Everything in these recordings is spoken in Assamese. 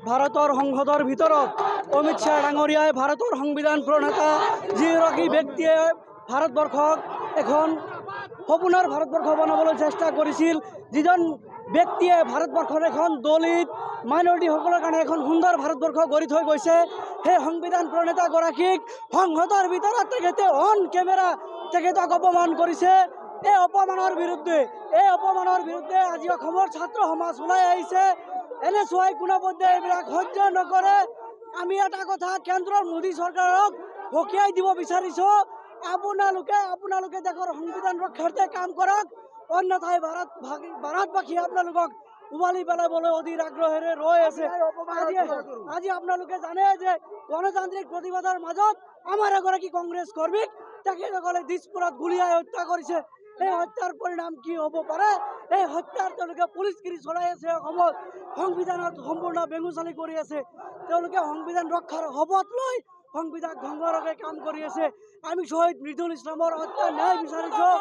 ভাৰতৰ সংসদৰ ভিতৰত অমিত শ্বাহ ডাঙৰীয়াই ভাৰতৰ সংবিধান প্ৰণেতা যিগৰাকী ব্যক্তিয়ে ভাৰতবৰ্ষক এখন সপোনৰ ভাৰতবৰ্ষ বনাবলৈ চেষ্টা কৰিছিল, যিজন ব্যক্তিয়ে ভাৰতবৰ্ষৰ এখন দলিত মাইনৰিটিসকলৰ কাৰণে এখন সুন্দৰ ভাৰতবৰ্ষ গঢ়ি থৈ গৈছে, সেই সংবিধান প্ৰণেতাগৰাকীক সংসদৰ ভিতৰত তেখেতে অন কেমেৰা তেখেতক অপমান কৰিছে। এই অপমানৰ বিৰুদ্ধে আজি অসমৰ ছাত্ৰ সমাজ ওলাই আহিছে। এনে চোৱাই কোনোপধ্যে এইবিলাক সহ্য নকৰে। আমি এটা কথা কেন্দ্ৰৰ মোদী চৰকাৰক সকীয়াই দিব বিচাৰিছোঁ, আপোনালোকে দেশৰ সংবিধান ৰক্ষাৰ্থে কাম কৰক, অন্যথাই ভাৰতবাসী আপোনালোকক উভালি পেলাবলৈ অধীৰ আগ্ৰহেৰে ৰৈ আছে। আজি আপোনালোকে জানে যে গণতান্ত্ৰিক প্ৰতিবাদৰ মাজত আমাৰ এগৰাকী কংগ্ৰেছ কৰ্মীক তেখেতসকলে দিছপুৰত গুলীয়াই হত্যা কৰিছে। এই হত্যাৰ পৰিণাম কি হ'ব পাৰে? এই হত্যাৰ তেওঁলোকে পুলিচগিৰি চলাই আছে, অসমত সংবিধানত সম্পূৰ্ণ বেঙুচালি কৰি আছে। তেওঁলোকে সংবিধান ৰক্ষাৰ শপত লৈ সংবিধান ধ্বংসৰ বাবে কাম কৰি আছে। আমি শ্বহীদ মৃদুল ইছলামৰ হত্যা ন্যায় বিচাৰিছোঁ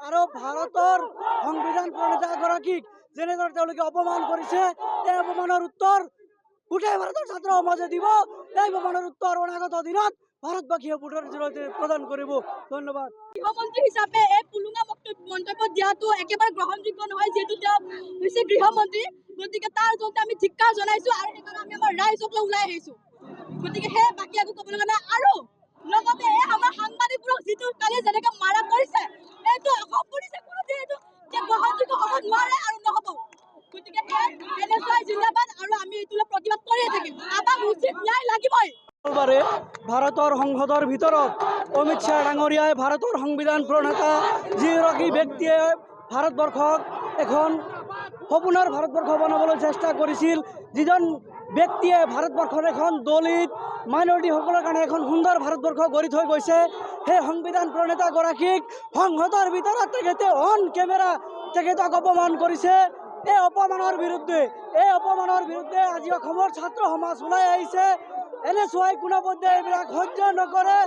আৰু ভাৰতৰ সংবিধান প্ৰণেতাগৰাকীক যেনেদৰে তেওঁলোকে অপমান কৰিছে, এই অপমানৰ উত্তৰ গোটেই ভাৰতৰ ছাত্ৰ সমাজে দিব। এই অপমানৰ উত্তৰ অনাগত দিনত ভাৰতবাসীয়ে ভোটৰ জৰিয়তে প্ৰদান কৰিব। ধন্যবাদ। গৃহমন্ত্ৰী হিচাপে এই পুলুঙা মন্তব্য দিয়াটো একেবাৰে গ্ৰহণযোগ্য নহয়, যিহেতু তেওঁ হৈছে গৃহমন্ত্ৰী। গতিকে তাৰ জৰিয়তে আমি ধিক্কাৰ জনাইছোঁ আৰু সেইকাৰণে আমি আমাৰ ৰাইজক ওলাই আহিছোঁ। গতিকে সেই বাকী একো ক'ব লগা নাই। আৰু লগতে এই আমাৰ সাংবাদিকবোৰক যিটো কালি যেনেকে মাৰা কৰিছে, এইটো অসম পুলিচে কোনো যিহেতু গ্ৰহণযোগ্য হ'ব নোৱাৰে আৰু নহ'ব। গতিকে NSY জিন্দাবাদ আৰু আমি এইটোলৈ প্ৰতিবাদ কৰিয়ে থাকিম। আমাক উচিত ন্যায় লাগিবই। ভাৰতৰ সংসদৰ ভিতৰত অমিত শ্বাহ ডাঙৰীয়াই ভাৰতৰ সংবিধান প্ৰণেতা যিগৰাকী ব্যক্তিয়ে ভাৰতবৰ্ষক এখন সপোনৰ ভাৰতবৰ্ষ বনাবলৈ চেষ্টা কৰিছিল, যিজন ব্যক্তিয়ে ভাৰতবৰ্ষৰ এখন দলিত মাইনৰিটিসকলৰ কাৰণে এখন সুন্দৰ ভাৰতবৰ্ষ গঢ়ি থৈ গৈছে, সেই সংবিধান প্ৰণেতাগৰাকীক সংসদৰ ভিতৰত তেখেতে অন কেমেৰা তেখেতক অপমান কৰিছে। এই অপমানৰ বিৰুদ্ধে আজি অসমৰ ছাত্ৰ সমাজ ওলাই আহিছে। এনে চোৱাই কোনোপধ্যে এইবিলাক সহ্য নকৰে।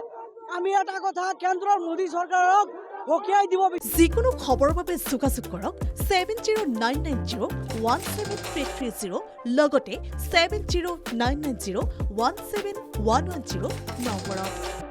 আমি এটা কথা কেন্দ্ৰৰ মোদী চৰকাৰক সকীয়াই দিব বিচাৰিছোঁ। যিকোনো খবৰৰ বাবে যোগাযোগ কৰক 7099017330 লগতে 7099017110 নম্বৰত।